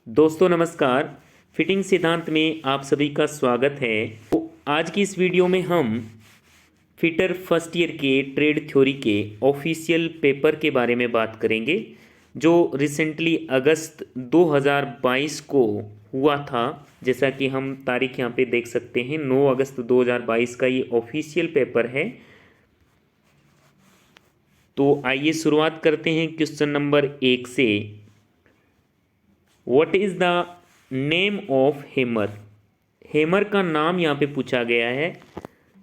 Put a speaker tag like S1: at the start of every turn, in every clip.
S1: दोस्तों नमस्कार। फिटिंग सिद्धांत में आप सभी का स्वागत है। तो आज की इस वीडियो में हम फिटर फर्स्ट ईयर के ट्रेड थ्योरी के ऑफिशियल पेपर के बारे में बात करेंगे, जो रिसेंटली अगस्त 2022 को हुआ था। जैसा कि हम तारीख यहाँ पे देख सकते हैं, 9 अगस्त 2022 का ये ऑफिशियल पेपर है। तो आइए शुरुआत करते हैं क्वेश्चन नंबर 1 से। What is the name of hammer. Hammer का नाम यहाँ पे पूछा गया है।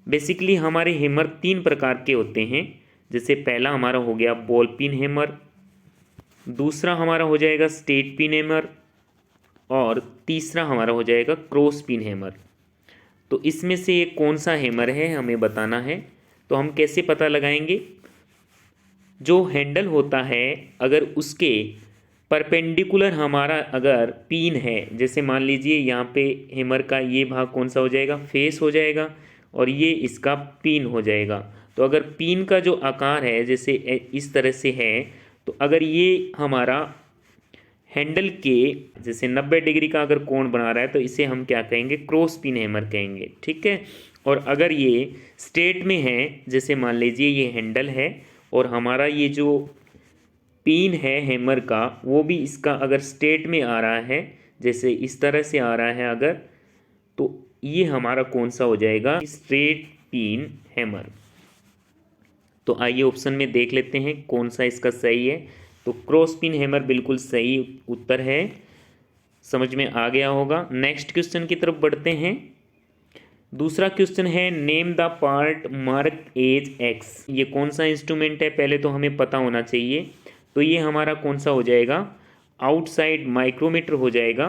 S1: बेसिकली हमारे हेमर 3 प्रकार के होते हैं। जैसे पहला हमारा हो गया बॉल पिन हेमर, दूसरा हमारा हो जाएगा स्ट्रेट पिन हेमर, और तीसरा हमारा हो जाएगा क्रॉस पिन हेमर। तो इसमें से ये कौन सा हेमर है हमें बताना है। तो हम कैसे पता लगाएंगे? जो हैंडल होता है, अगर उसके परपेंडिकुलर हमारा अगर पिन है, जैसे मान लीजिए यहाँ पे हैमर का ये भाग कौन सा हो जाएगा, फेस हो जाएगा, और ये इसका पिन हो जाएगा। तो अगर पिन का जो आकार है जैसे इस तरह से है, तो अगर ये हमारा हैंडल के जैसे 90 डिग्री का अगर कोण बना रहा है, तो इसे हम क्या कहेंगे, क्रॉस पिन हैमर कहेंगे। ठीक है। और अगर ये स्ट्रेट में है, जैसे मान लीजिए ये हैंडल है और हमारा ये जो पिन है हैमर का, वो भी इसका अगर स्ट्रेट में आ रहा है, जैसे इस तरह से आ रहा है अगर, तो ये हमारा कौन सा हो जाएगा, स्ट्रेट पिन हैमर। तो आइए ऑप्शन में देख लेते हैं कौन सा इसका सही है। तो क्रॉस पिन हैमर बिल्कुल सही उत्तर है। समझ में आ गया होगा। नेक्स्ट क्वेश्चन की तरफ बढ़ते हैं। दूसरा क्वेश्चन है name the part mark as X. ये कौन सा इंस्ट्रूमेंट है, पहले तो हमें पता होना चाहिए। तो ये हमारा कौन सा हो जाएगा, आउटसाइड माइक्रोमीटर हो जाएगा।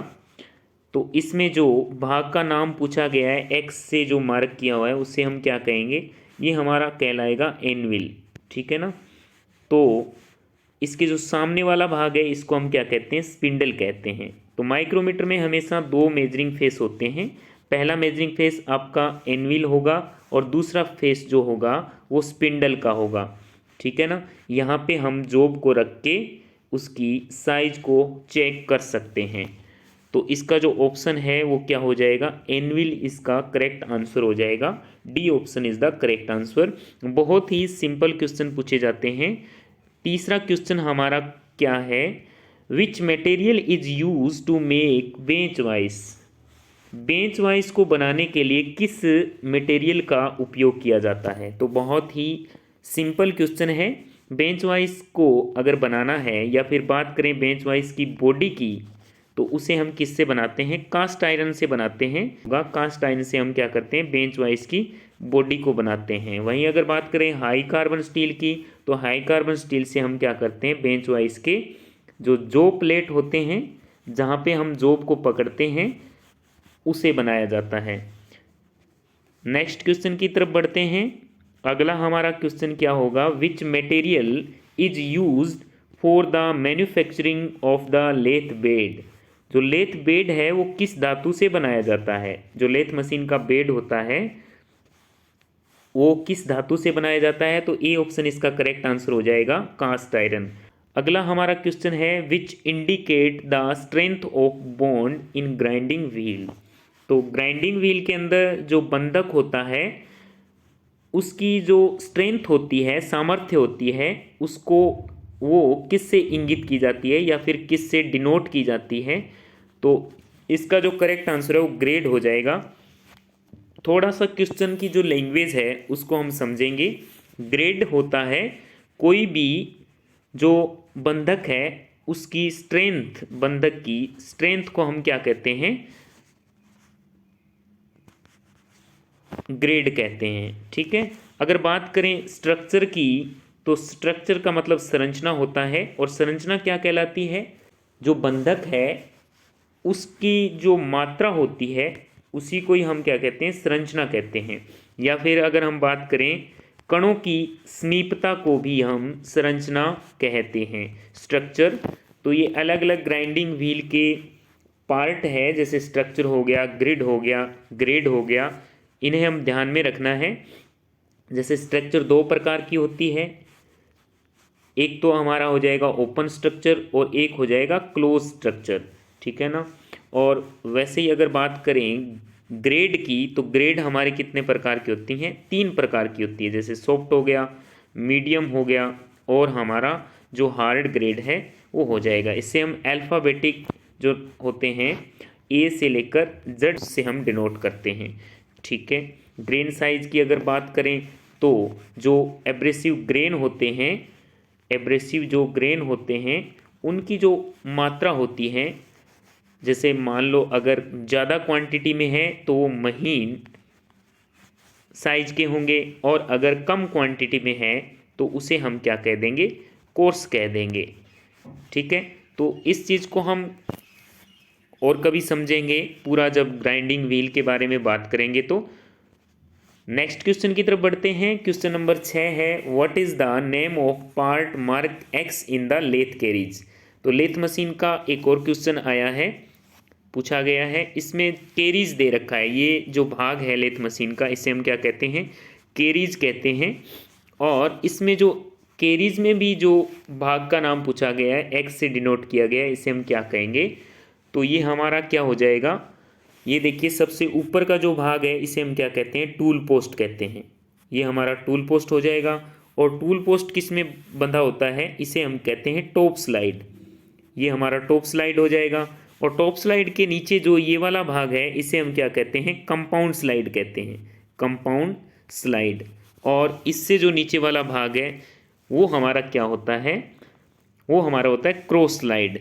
S1: तो इसमें जो भाग का नाम पूछा गया है, एक्स से जो मार्क किया हुआ है, उससे हम क्या कहेंगे, ये हमारा कहलाएगा एनविल। ठीक है ना। तो इसके जो सामने वाला भाग है, इसको हम क्या कहते हैं, स्पिंडल कहते हैं। तो माइक्रोमीटर में हमेशा 2 मेजरिंग फेस होते हैं। पहला मेजरिंग फेस आपका एनविल होगा और दूसरा फेस जो होगा वो स्पिंडल का होगा। ठीक है ना। यहाँ पे हम जॉब को रख के उसकी साइज को चेक कर सकते हैं। तो इसका जो ऑप्शन है वो क्या हो जाएगा, एनविल इसका करेक्ट आंसर हो जाएगा। D option is the correct answer. बहुत ही सिंपल क्वेश्चन पूछे जाते हैं। तीसरा क्वेश्चन हमारा क्या है, which material is use to make bench vice. Bench vice को बनाने के लिए किस मटेरियल का उपयोग किया जाता है। तो बहुत ही सिंपल क्वेश्चन है। बेंच वाइस को अगर बनाना है, या फिर बात करें बेंच वाइस की बॉडी की, तो उसे हम किससे बनाते हैं, कास्ट आयरन से बनाते हैं। कास्ट आयरन से हम क्या करते हैं, बेंच वाइस की बॉडी को बनाते हैं। वहीं अगर बात करें हाई कार्बन स्टील की, तो हाई कार्बन स्टील से हम क्या करते हैं, बेंच वाइस के जो जॉब प्लेट होते हैं, जहाँ पे हम जॉब को पकड़ते हैं, उसे बनाया जाता है। नेक्स्ट क्वेश्चन की तरफ बढ़ते हैं। अगला हमारा क्वेश्चन क्या होगा, which material is used for the manufacturing of the lathe bed. जो लेथ बेड है वो किस धातु से बनाया जाता है। जो लेथ मशीन का बेड होता है वो किस धातु से बनाया जाता है। तो ए ऑप्शन इसका करेक्ट आंसर हो जाएगा, कास्ट आयरन। अगला हमारा क्वेश्चन है, which indicate the strength of bond in grinding wheel. तो ग्राइंडिंग व्हील के अंदर जो बंधक होता है, उसकी जो स्ट्रेंथ होती है, सामर्थ्य होती है, उसको वो किससे इंगित की जाती है, या फिर किससे डिनोट की जाती है। तो इसका जो करेक्ट आंसर है वो ग्रेड हो जाएगा। थोड़ा सा क्वेश्चन की जो लैंग्वेज है उसको हम समझेंगे। ग्रेड होता है कोई भी जो बंधक है उसकी स्ट्रेंथ, बंधक की स्ट्रेंथ को हम क्या कहते हैं, ग्रेड कहते हैं। ठीक है। अगर बात करें स्ट्रक्चर की, तो स्ट्रक्चर का मतलब संरचना होता है, और संरचना क्या कहलाती है, जो बंधक है उसकी जो मात्रा होती है उसी को ही हम क्या कहते हैं, संरचना कहते हैं। या फिर अगर हम बात करें कणों की समीपता को भी हम संरचना कहते हैं, स्ट्रक्चर। तो ये अलग अलग ग्राइंडिंग व्हील के पार्ट है, जैसे स्ट्रक्चर हो गया, ग्रिड हो गया, ग्रेड हो गया, इन्हें हम ध्यान में रखना है। जैसे स्ट्रक्चर 2 प्रकार की होती है, एक तो हमारा हो जाएगा ओपन स्ट्रक्चर और एक हो जाएगा क्लोज स्ट्रक्चर। ठीक है ना। और वैसे ही अगर बात करें ग्रेड की, तो ग्रेड हमारे कितने प्रकार की होती हैं? 3 प्रकार की होती है, जैसे सॉफ्ट हो गया, मीडियम हो गया और हमारा जो हार्ड ग्रेड है वो हो जाएगा। इससे हम अल्फ़ाबेटिक जो होते हैं ए से लेकर जेड से हम डिनोट करते हैं, ठीक है। ग्रेन साइज की अगर बात करें तो जो एब्रेसिव ग्रेन होते हैं, एब्रेसिव जो ग्रेन होते हैं उनकी जो मात्रा होती है, जैसे मान लो अगर ज़्यादा क्वांटिटी में है तो वो महीन साइज के होंगे, और अगर कम क्वांटिटी में है तो उसे हम क्या कह देंगे? कोर्स कह देंगे, ठीक है। तो इस चीज़ को हम और कभी समझेंगे पूरा जब ग्राइंडिंग व्हील के बारे में बात करेंगे। तो नेक्स्ट क्वेश्चन की तरफ बढ़ते हैं। क्वेश्चन नंबर 6 है, what is the name of part mark X in the lathe carriage. तो लेथ मशीन का एक और क्वेश्चन आया है, पूछा गया है। इसमें कैरीज दे रखा है, ये जो भाग है लेथ मशीन का इसे हम क्या कहते हैं? कैरीज कहते हैं। और इसमें जो कैरीज में भी जो भाग का नाम पूछा गया है, एक्स से डिनोट किया गया है, इसे हम क्या कहेंगे? तो ये हमारा क्या हो जाएगा? ये देखिए सबसे ऊपर का जो भाग है इसे हम क्या कहते हैं? टूल पोस्ट कहते हैं। ये हमारा टूल पोस्ट हो जाएगा। और टूल पोस्ट किस में बंधा होता है? इसे हम कहते हैं टॉप स्लाइड। ये हमारा टॉप स्लाइड हो जाएगा। और टॉप स्लाइड के नीचे जो ये वाला भाग है इसे हम क्या कहते हैं? कंपाउंड स्लाइड कहते हैं, कंपाउंड स्लाइड। और इससे जो नीचे वाला भाग है वो हमारा क्या होता है? वो हमारा होता है क्रॉस स्लाइड,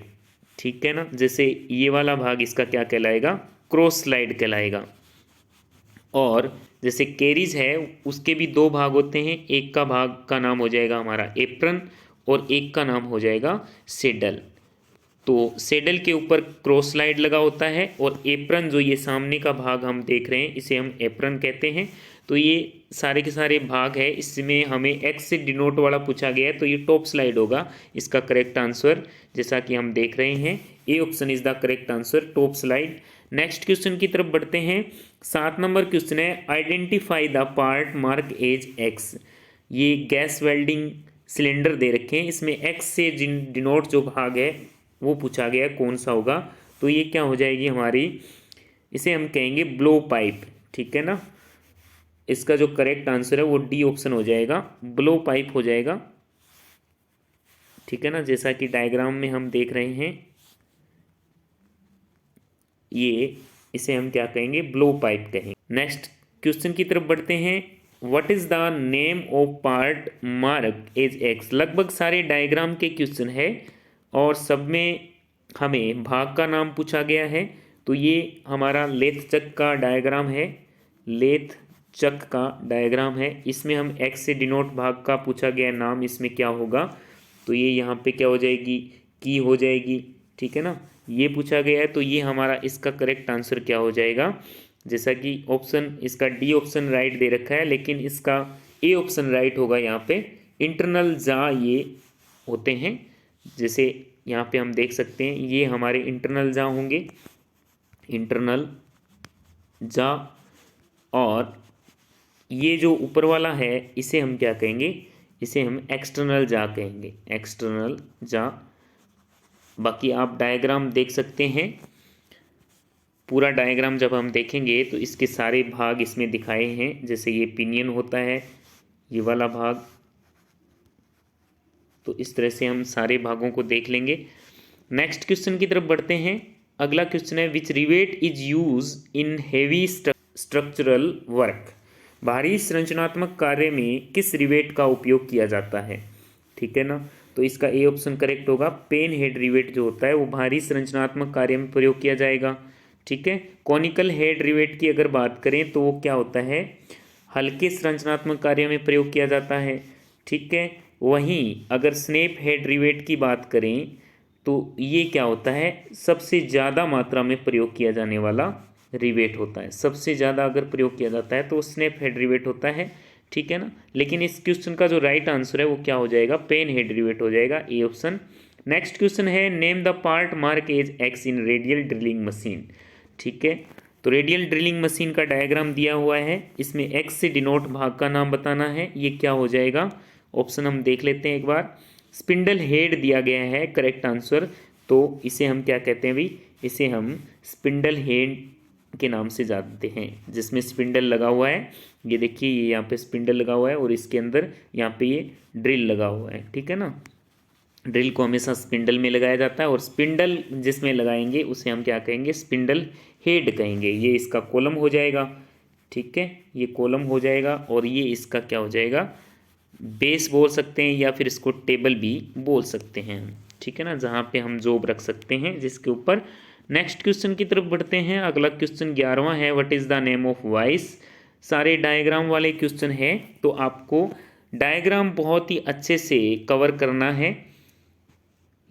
S1: ठीक है ना। जैसे ये वाला भाग इसका क्या कहलाएगा? क्रॉस स्लाइड कहलाएगा। और जैसे कैरीज है उसके भी 2 भाग होते हैं, एक का भाग का नाम हो जाएगा हमारा एप्रन और एक का नाम हो जाएगा सेडल। तो सेडल के ऊपर क्रॉस स्लाइड लगा होता है और एप्रन जो ये सामने का भाग हम देख रहे हैं इसे हम एप्रन कहते हैं। तो ये सारे के सारे भाग है, इसमें हमें एक्स से डिनोट वाला पूछा गया है तो ये टॉप स्लाइड होगा इसका करेक्ट आंसर, जैसा कि हम देख रहे हैं A option is the correct answer, top slide. Next question की तरफ बढ़ते हैं। 7 नंबर क्वेश्चन है, identify the part mark as X. ये गैस वेल्डिंग सिलेंडर दे रखे हैं, इसमें एक्स से डिनोट जो भाग है वो पूछा गया कौन सा होगा? तो ये क्या हो जाएगी हमारी? इसे हम कहेंगे ब्लो पाइप, ठीक है ना। इसका जो करेक्ट आंसर है वो डी ऑप्शन हो जाएगा, ब्लो पाइप हो जाएगा, ठीक है ना। जैसा कि डायग्राम में हम देख रहे हैं ये, इसे हम क्या कहेंगे? ब्लो पाइप कहेंगे। नेक्स्ट क्वेश्चन की तरफ बढ़ते हैं। What is the name of part mark as X. लगभग सारे डायग्राम के क्वेश्चन है और सब में हमें भाग का नाम पूछा गया है। तो ये हमारा लेथ चक का डायग्राम है, लेथ चक का डायग्राम है। इसमें हम एक्स से डिनोट भाग का पूछा गया नाम, इसमें क्या होगा? तो ये यहाँ पे क्या हो जाएगी? की हो जाएगी, ठीक है ना। ये पूछा गया है तो ये हमारा इसका करेक्ट आंसर क्या हो जाएगा? जैसा कि ऑप्शन इसका डी ऑप्शन राइट दे रखा है लेकिन इसका ए ऑप्शन राइट होगा। यहाँ पे इंटरनल जा ये होते हैं, जैसे यहाँ पे हम देख सकते हैं ये हमारे इंटरनल जा होंगे, इंटरनल जा। और ये जो ऊपर वाला है इसे हम क्या कहेंगे? इसे हम एक्सटर्नल जा कहेंगे, एक्सटर्नल जा। बाकी आप डायग्राम देख सकते हैं, पूरा डायग्राम जब हम देखेंगे तो इसके सारे भाग इसमें दिखाए हैं। जैसे ये पिनियन होता है, ये वाला भाग, तो इस तरह से हम सारे भागों को देख लेंगे। नेक्स्ट क्वेश्चन की तरफ बढ़ते हैं। अगला क्वेश्चन है, which rivet is use in heavy structural work. भारी संरचनात्मक कार्य में किस रिवेट का उपयोग किया जाता है, ठीक है ना। तो इसका ए ऑप्शन करेक्ट होगा, पेन हेड रिवेट जो होता है वो भारी संरचनात्मक कार्य में प्रयोग किया जाएगा, ठीक है। कॉनिकल हेड रिवेट की अगर बात करें तो वो क्या होता है? हल्के संरचनात्मक कार्य में प्रयोग किया जाता है, ठीक है। वहीं अगर स्नेप हेड रिवेट की बात करें तो ये क्या होता है? सबसे ज़्यादा मात्रा में प्रयोग किया जाने वाला रिवेट होता है। सबसे ज़्यादा अगर प्रयोग किया जाता है तो स्नेप हेड रिवेट होता है, ठीक है ना। लेकिन इस क्वेश्चन का जो राइट आंसर है वो क्या हो जाएगा? पेन हेड रिवेट हो जाएगा, ए ऑप्शन। नेक्स्ट क्वेश्चन है, name the part mark as X in radial drilling machine, ठीक है। तो रेडियल ड्रिलिंग मशीन का डायग्राम दिया हुआ है, इसमें एक्स से डिनोट भाग का नाम बताना है। ये क्या हो जाएगा? ऑप्शन हम देख लेते हैं एक बार। स्पिंडल हेड दिया गया है करेक्ट आंसर, तो इसे हम क्या कहते हैं भाई? इसे हम स्पिंडल हेड के नाम से जानते हैं, जिसमें स्पिंडल लगा हुआ है। ये देखिए, ये यहाँ पे स्पिंडल लगा हुआ है और इसके अंदर यहाँ पे ये ड्रिल लगा हुआ है, ठीक है ना। ड्रिल को हमेशा स्पिंडल में लगाया जाता है और स्पिंडल जिसमें लगाएंगे उसे हम क्या कहेंगे, स्पिंडल हेड कहेंगे। ये इसका कॉलम हो जाएगा, ठीक है, ये कॉलम हो जाएगा और ये इसका क्या हो जाएगा, बेस बोल सकते हैं या फिर इसको टेबल भी बोल सकते हैं हम, ठीक है ना, जहाँ पे हम जॉब रख सकते हैं जिसके ऊपर। नेक्स्ट क्वेश्चन की तरफ बढ़ते हैं। अगला क्वेश्चन 11वां है, what is the name of vice. सारे डायग्राम वाले क्वेश्चन है, तो आपको डायग्राम बहुत ही अच्छे से कवर करना है।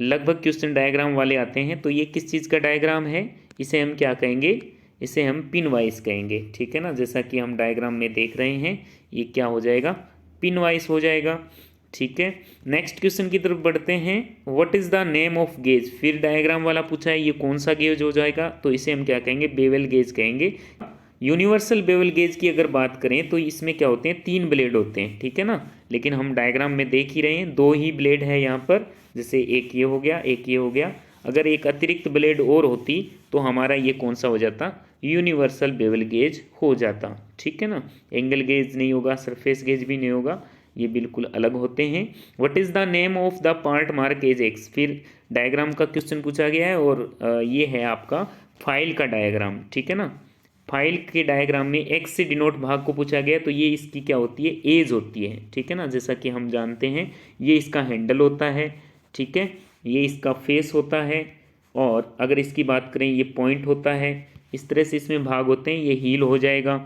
S1: लगभग क्वेश्चन डायग्राम वाले आते हैं। तो ये किस चीज़ का डायग्राम है, इसे हम क्या कहेंगे, इसे हम पिन वाइज कहेंगे, ठीक है ना। जैसा कि हम डायग्राम में देख रहे हैं, ये क्या हो जाएगा, पिन वाइज हो जाएगा, ठीक है। नेक्स्ट क्वेश्चन की तरफ बढ़ते हैं। What is the name of gauge. फिर डायग्राम वाला पूछा है, ये कौन सा गेज हो जाएगा, तो इसे हम क्या कहेंगे, बेवल गेज कहेंगे। यूनिवर्सल बेवल गेज की अगर बात करें तो इसमें क्या होते हैं, 3 ब्लेड होते हैं, ठीक है ना। लेकिन हम डायग्राम में देख ही रहे हैं 2 ही ब्लेड है यहाँ पर, जैसे एक ये हो गया, एक ये हो गया। अगर एक अतिरिक्त ब्लेड और होती तो हमारा ये कौन सा हो जाता, यूनिवर्सल बेवल गेज हो जाता, ठीक है ना। एंगल गेज नहीं होगा, सरफेस गेज भी नहीं होगा, ये बिल्कुल अलग होते हैं। What is the name of the part mark as X. फिर डायग्राम का क्वेश्चन पूछा गया है और ये है आपका फाइल का डायग्राम, ठीक है ना। फाइल के डायग्राम में एक्स से डिनोट भाग को पूछा गया, तो ये इसकी क्या होती है, एज होती है, ठीक है ना। जैसा कि हम जानते हैं, ये इसका हैंडल होता है, ठीक है, ये इसका फेस होता है, और अगर इसकी बात करें ये पॉइंट होता है। इस तरह से इसमें भाग होते हैं, ये हील हो जाएगा,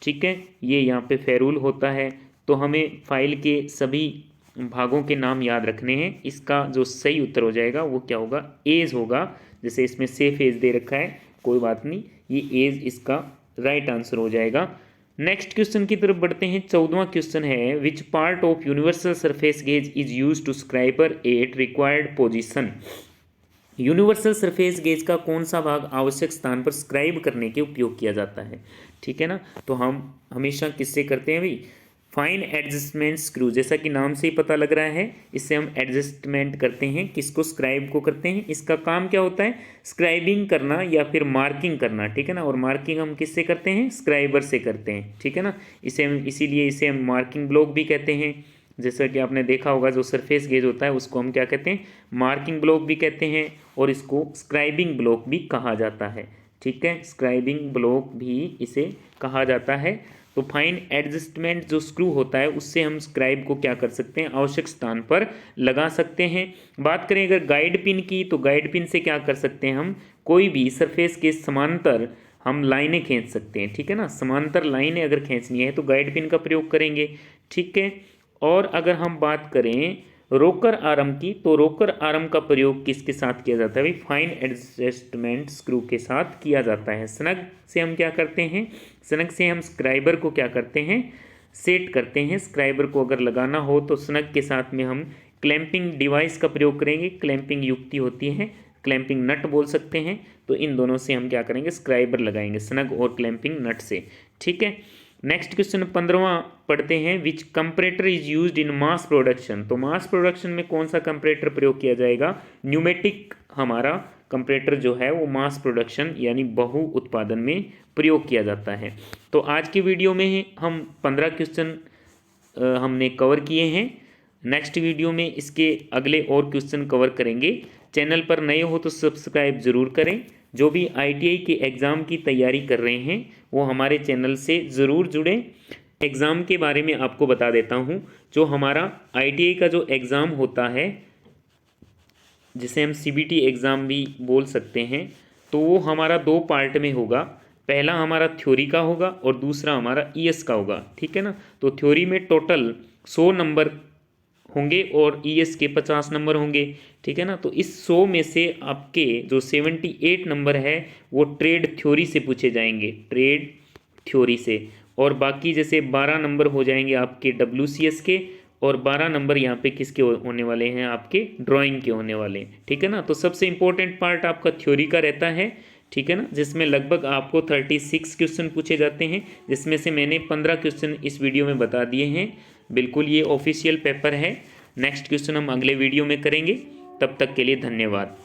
S1: ठीक है, ये यहाँ पे फेरूल होता है। तो हमें फाइल के सभी भागों के नाम याद रखने हैं। इसका जो सही उत्तर हो जाएगा वो क्या होगा, एज होगा। जैसे इसमें सेफ एज दे रखा है, कोई बात नहीं, ये एज इसका राइट आंसर हो जाएगा। नेक्स्ट क्वेश्चन की तरफ बढ़ते हैं। 14वां क्वेश्चन है, which part of universal surface gauge is use to scriber at required position. Universal surface gauge का कौन सा भाग आवश्यक स्थान पर स्क्राइब करने के उपयोग किया जाता है, ठीक है ना। तो हम हमेशा किससे करते हैं भाई, फाइन एडजस्टमेंट स्क्रू। जैसा कि नाम से ही पता लग रहा है, इससे हम एडजस्टमेंट करते हैं, किसको, स्क्राइब को करते हैं। इसका काम क्या होता है, स्क्राइबिंग करना या फिर मार्किंग करना, ठीक है ना। और मार्किंग हम किससे करते हैं, स्क्राइबर से करते हैं, ठीक है ना। इसे हम इसीलिए इसे हम मार्किंग ब्लॉक भी कहते हैं। जैसा कि आपने देखा होगा, जो सरफेस गेज होता है उसको हम क्या कहते हैं, मार्किंग ब्लॉक भी कहते हैं, और इसको स्क्राइबिंग ब्लॉक भी कहा जाता है, ठीक है। स्क्राइबिंग ब्लॉक भी इसे कहा जाता है। तो फाइन एडजस्टमेंट जो स्क्रू होता है, उससे हम स्क्राइब को क्या कर सकते हैं, आवश्यक स्थान पर लगा सकते हैं। बात करें अगर गाइड पिन की, तो गाइड पिन से क्या कर सकते हैं, हम कोई भी सरफेस के समांतर हम लाइनें खींच सकते हैं, ठीक है ना। समांतर लाइनें अगर खींचनी है तो गाइड पिन का प्रयोग करेंगे, ठीक है। और अगर हम बात करें रोकर आर्म की, तो रोकर आर्म का प्रयोग किसके साथ किया जाता है भाई, फाइन एडजस्टमेंट स्क्रू के साथ किया जाता है। स्नग से हम क्या करते हैं, स्नग से हम स्क्राइबर को क्या करते हैं, सेट करते हैं। स्क्राइबर को अगर लगाना हो तो स्नग के साथ में हम क्लैंपिंग डिवाइस का प्रयोग करेंगे। क्लैंपिंग युक्ति होती है, क्लैंपिंग नट बोल सकते हैं। तो इन दोनों से हम क्या करेंगे, स्क्राइबर लगाएंगे, स्नग और क्लैंपिंग नट से, ठीक है। नेक्स्ट क्वेश्चन 15वां पढ़ते हैं। Which comparator is used in mass production. तो मास प्रोडक्शन में कौन सा कंपरेटर प्रयोग किया जाएगा, न्यूमेटिक हमारा कंपरेटर जो है वो मास प्रोडक्शन यानी बहु उत्पादन में प्रयोग किया जाता है। तो आज की वीडियो में हम 15 क्वेश्चन हमने कवर किए हैं। नेक्स्ट वीडियो में इसके अगले और क्वेश्चन कवर करेंगे। चैनल पर नए हो तो सब्सक्राइब ज़रूर करें। जो भी ITI के एग्ज़ाम की तैयारी कर रहे हैं वो हमारे चैनल से ज़रूर जुड़ें। एग्ज़ाम के बारे में आपको बता देता हूँ, जो हमारा ITI का जो एग्ज़ाम होता है, जिसे हम CBT एग्ज़ाम भी बोल सकते हैं, तो वो हमारा 2 पार्ट में होगा। पहला हमारा थ्योरी का होगा और दूसरा हमारा ES का होगा, ठीक है ना। तो थ्योरी में टोटल 100 नंबर होंगे और ES के 50 नंबर होंगे, ठीक है ना। तो इस 100 में से आपके जो 78 नंबर है वो ट्रेड थ्योरी से पूछे जाएंगे, ट्रेड थ्योरी से। और बाकी जैसे 12 नंबर हो जाएंगे आपके WCS के, और 12 नंबर यहाँ पे किसके होने वाले हैं, आपके ड्राइंग के होने वाले हैं, ठीक है ना। तो सबसे इम्पोर्टेंट पार्ट आपका थ्योरी का रहता है, ठीक है ना, जिसमें लगभग आपको 36 क्वेश्चन पूछे जाते हैं, जिसमें से मैंने 15 क्वेश्चन इस वीडियो में बता दिए हैं। बिल्कुल ये ऑफिशियल पेपर है। नेक्स्ट क्वेश्चन हम अगले वीडियो में करेंगे। तब तक के लिए धन्यवाद।